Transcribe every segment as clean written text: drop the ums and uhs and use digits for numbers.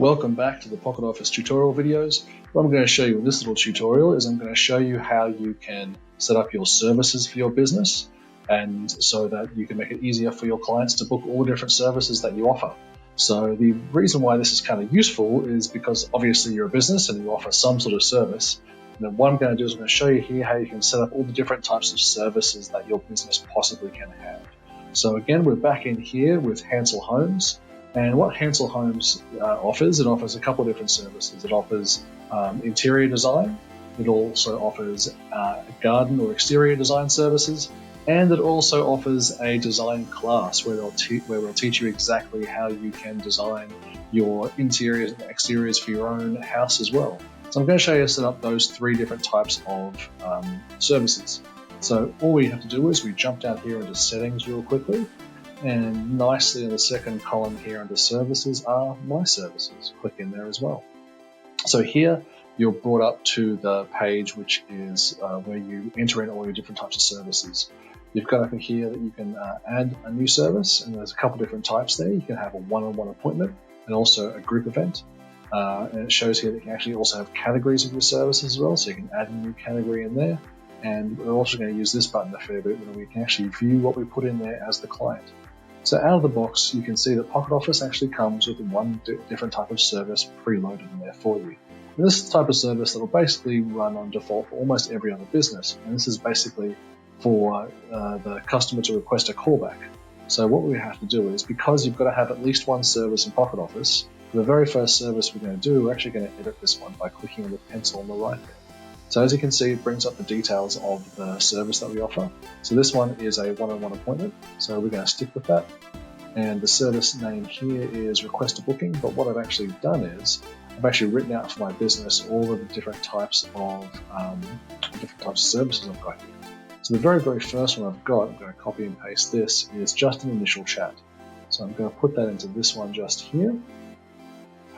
Welcome back to the Pocket Office tutorial videos. What I'm going to show you in this little tutorial is I'm going to show you how you can set up your services for your business, and so that you can make it easier for your clients to book all the different services that you offer. So the reason why this is kind of useful is because obviously you're a business and you offer some sort of service. And then what I'm going to do is I'm going to show you here how you can set up all the different types of services that your business possibly can have. So again, we're back in here with Hansel Homes. And what Hansel Homes offers, it offers a couple of different services. It offers interior design. It also offers garden or exterior design services. And it also offers a design class where we'll teach you exactly how you can design your interiors and exteriors for your own house as well. So I'm going to show you how to set up those three different types of services. So all we have to do is we jump down here into settings real quickly. And nicely in the second column here under services are my services. Click in there as well. So here you're brought up to the page which is where you enter in all your different types of services. You've got up in here that you can add a new service, and there's a couple different types there. You can have a one-on-one appointment and also a group event. And it shows here that you can actually also have categories of your services as well, so you can add a new category in there. And we're also going to use this button a fair bit where we can actually view what we put in there as the client. So out of the box, you can see that Pocket Office actually comes with one different type of service preloaded in there for you. And this is the type of service that will basically run on default for almost every other business. And this is basically for the customer to request a callback. So what we have to do is, because you've got to have at least one service in Pocket Office, for the very first service we're going to do, we're actually going to edit this one by clicking on the pencil on the right there. So as you can see, it brings up the details of the service that we offer. So this one is a one-on-one appointment, so we're going to stick with that. And the service name here is request a booking, but what I've actually done is I've actually written out for my business all of the different types of services I've got here. So the very, very first one I've got, I'm going to copy and paste this, is just an initial chat. So I'm going to put that into this one just here,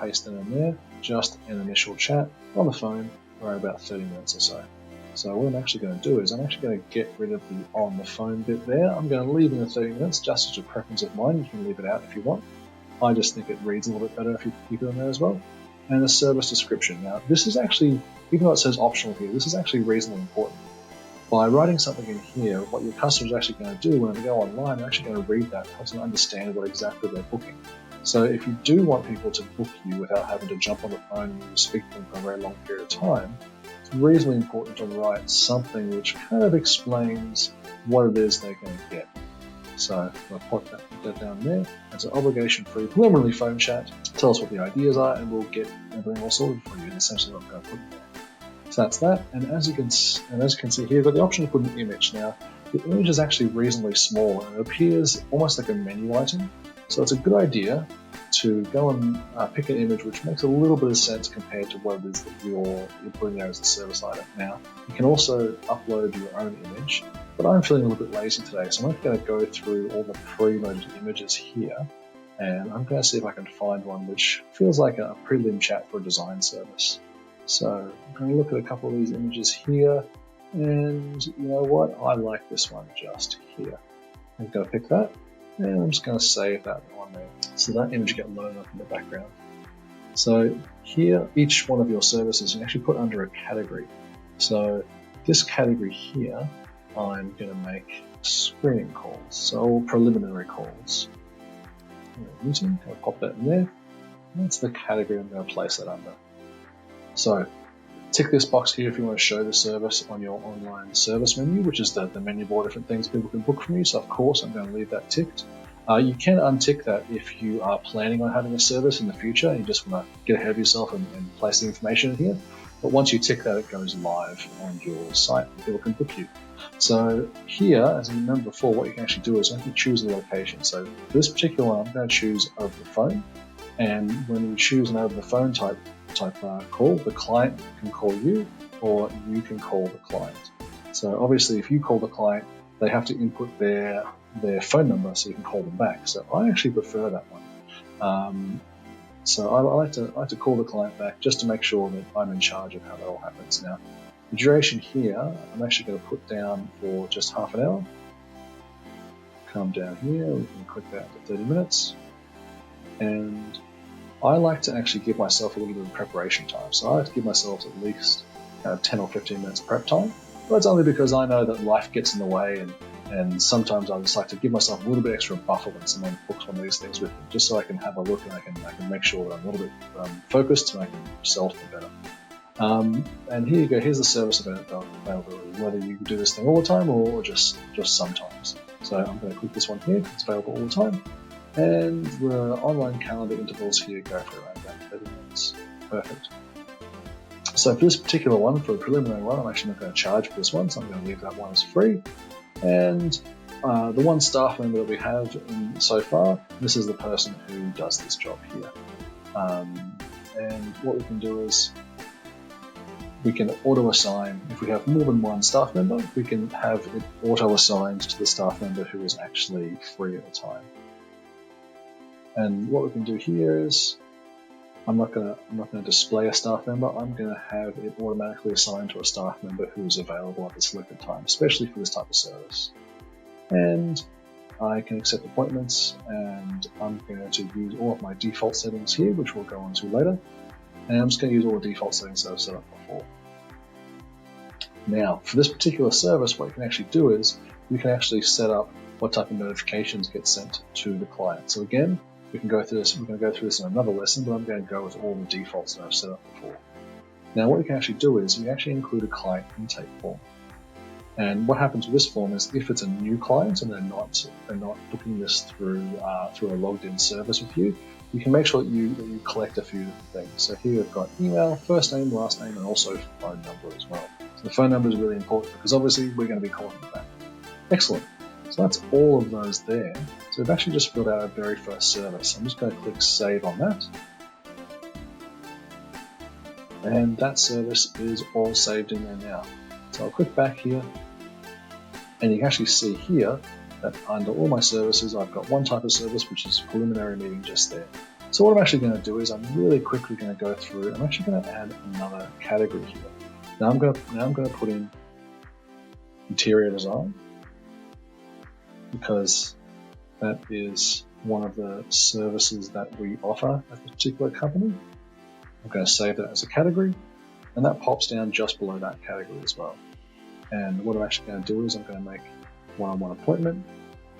paste it in there, just an initial chat on the phone for about 30 minutes or so. So what I'm actually going to do is I'm actually going to get rid of the on the phone bit there. I'm going to leave in the 30 minutes just as a preference of mine. You can leave it out if you want. I just think it reads a little bit better if you keep it in there as well. And the service description. Now this is actually, even though it says optional here, this is actually reasonably important. By writing something in here, what your customer is actually going to do when they go online, they're actually going to read that, helps them understand what exactly they're booking. So if you do want people to book you without having to jump on the phone and you speak to them for a very long period of time, it's reasonably important to write something which kind of explains what it is they're going to get. So I'll put that down there. It's an obligation-free preliminary phone chat. Tell us what the ideas are and we'll get everything all sorted for you. That's essentially what I'm going to put in there. So that's that. And as you can see here, you've got the option to put an image. Now, the image is actually reasonably small and it appears almost like a menu item. So it's a good idea to go and pick an image which makes a little bit of sense compared to what it is that you're putting there as a service item. Now, you can also upload your own image, but I'm feeling a little bit lazy today, so I'm not going to go through all the pre-loaded images here, and I'm going to see if I can find one which feels like a prelim chat for a design service. So I'm going to look at a couple of these images here, and you know what? I like this one just here. I'm going to pick that. And I'm just going to save that on there. So that image gets loaded up in the background. So here, each one of your services you can actually put under a category. So this category here, I'm going to make screening calls, so preliminary calls. I'll pop that in there. That's the category I'm going to place that under. So tick this box here if you want to show the service on your online service menu, which is the menu of all different things people can book from you. So of course I'm going to leave that ticked. You can untick that if you are planning on having a service in the future and you just want to get ahead of yourself and place the information in here. But once you tick that, it goes live on your site and people can book you. So here, as I remember before, what you can actually do is you can choose a location. So for this particular one, I'm going to choose over the phone. And when we choose an over the phone type call, the client can call you or you can call the client. So obviously if you call the client, they have to input their phone number so you can call them back. So I actually prefer that one. So I like to call the client back just to make sure that I'm in charge of how that all happens. Now, the duration here, I'm actually going to put down for just half an hour. Come down here, we can click that to 30 minutes. And I like to actually give myself a little bit of preparation time. So I like to give myself at least 10 or 15 minutes prep time. But it's only because I know that life gets in the way, and sometimes I just like to give myself a little bit extra buffer when someone books one of these things with me, just so I can have a look and I can make sure that I'm a little bit focused and I can sell to them better. And here you go, here's the service availability, whether you do this thing all the time or just sometimes. So I'm going to click this one here, it's available all the time. And the online calendar intervals here go for around about 30 minutes. Perfect. So for this particular one, for a preliminary one, I'm actually not going to charge for this one, so I'm going to leave that one as free. And the one staff member that we have so far, this is the person who does this job here. And what we can do is we can auto-assign. If we have more than one staff member, we can have it auto-assigned to the staff member who is actually free at the time. And what we can do here is, I'm not going to display a staff member. I'm going to have it automatically assigned to a staff member who is available at the selected time, especially for this type of service. And I can accept appointments, and I'm going to use all of my default settings here, which we'll go on to later. And I'm just going to use all the default settings that I've set up before. Now, for this particular service, what you can actually do is you can actually set up what type of notifications get sent to the client. So again, we can go through this. We're going to go through this in another lesson, but I'm going to go with all the defaults that I've set up before. Now, what you can actually do is you actually include a client intake form. And what happens with this form is if it's a new client and they're not booking this through a logged-in service with you, you can make sure that you collect a few different things. So here we've got email, first name, last name, and also phone number as well. So the phone number is really important because obviously we're going to be calling them back. Excellent. So that's all of those there. So we've actually just filled out our very first service. I'm just going to click Save on that. And that service is all saved in there now. So I'll click back here, and you can actually see here that under all my services, I've got one type of service, which is preliminary meeting just there. So what I'm actually going to do is I'm really quickly going to go through. I'm actually going to add another category here. Now I'm going to put in interior design, because that is one of the services that we offer at this particular company. I'm going to save that as a category, and that pops down just below that category as well. And what I'm actually going to do is I'm going to make one-on-one appointment,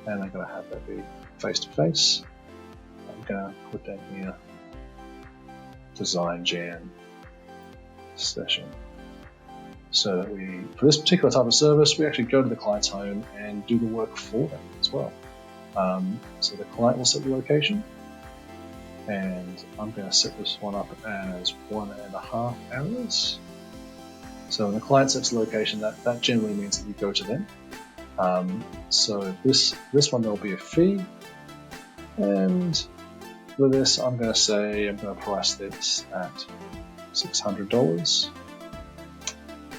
and I'm going to have that be face-to-face. I'm going to put down here design jam session. So that for this particular type of service, we actually go to the client's home and do the work for them as well. So the client will set the location, and I'm going to set this one up as 1.5 hours. So when the client sets the location, that generally means that you go to them. So this one, there'll be a fee, and for this, I'm going to price this at $600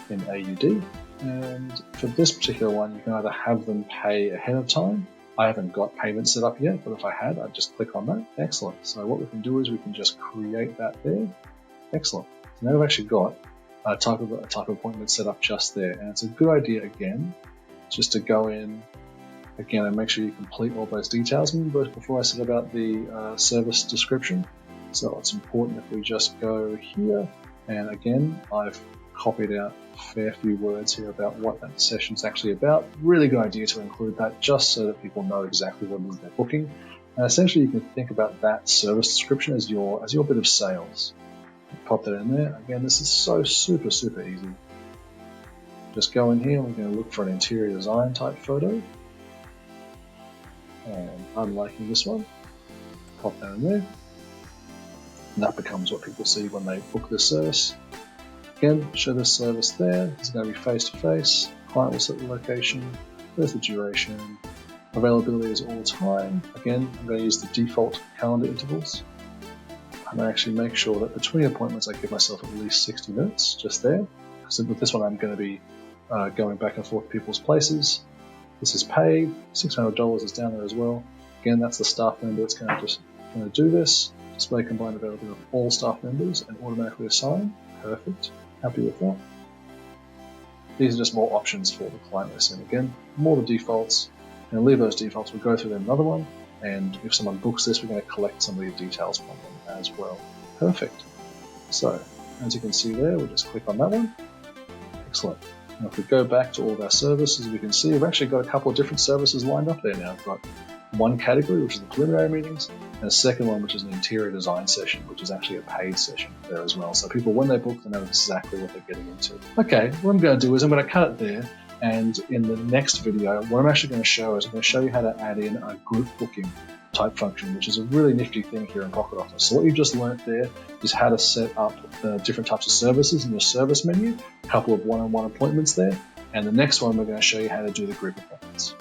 in AUD. And for this particular one, you can either have them pay ahead of time. I haven't got payment set up yet, but if I had, I'd just click on that. Excellent. So what we can do is we can just create that there. Excellent. So now we've actually got a type of appointment set up just there. And it's a good idea, again, just to go in again and make sure you complete all those details. Remember before I said about the service description. So it's important if we just go here, and again, I've copied out a fair few words here about what that session's actually about. Really good idea to include that just so that people know exactly what it is they're booking. And essentially you can think about that service description as your bit of sales. Pop that in there. Again, this is so super easy. Just go in here, we're going to look for an interior design type photo. And I'm liking this one. Pop that in there. And that becomes what people see when they book this service. Again, show this service there. It's going to be face-to-face. Client will set the location. There's the duration. Availability is all time. Again, I'm going to use the default calendar intervals. And I actually make sure that between appointments I give myself at least 60 minutes just there. So with this one I'm going to be going back and forth to people's places. This is paid. $600 is down there as well. Again, that's the staff member that's going to do this. Display combined availability of all staff members and automatically assign. Perfect. Happy with that. These are just more options for the client list. And again, more the defaults. And leave those defaults. We'll go through them another one. And if someone books this, we're going to collect some of the details from them as well. Perfect. So as you can see there, we'll just click on that one. Excellent. Now if we go back to all of our services, we can see we've actually got a couple of different services lined up there now. We've got one category, which is the preliminary meetings, and a second one, which is an interior design session, which is actually a paid session there as well. So people, when they book, they know exactly what they're getting into. Okay, what I'm going to do is I'm going to cut it there. And in the next video, what I'm actually going to show is I'm going to show you how to add in a group booking type function, which is a really nifty thing here in Pocket Office. So what you've just learnt there is how to set up the different types of services in your service menu, a couple of one-on-one appointments there, and the next one we're going to show you how to do the group appointments.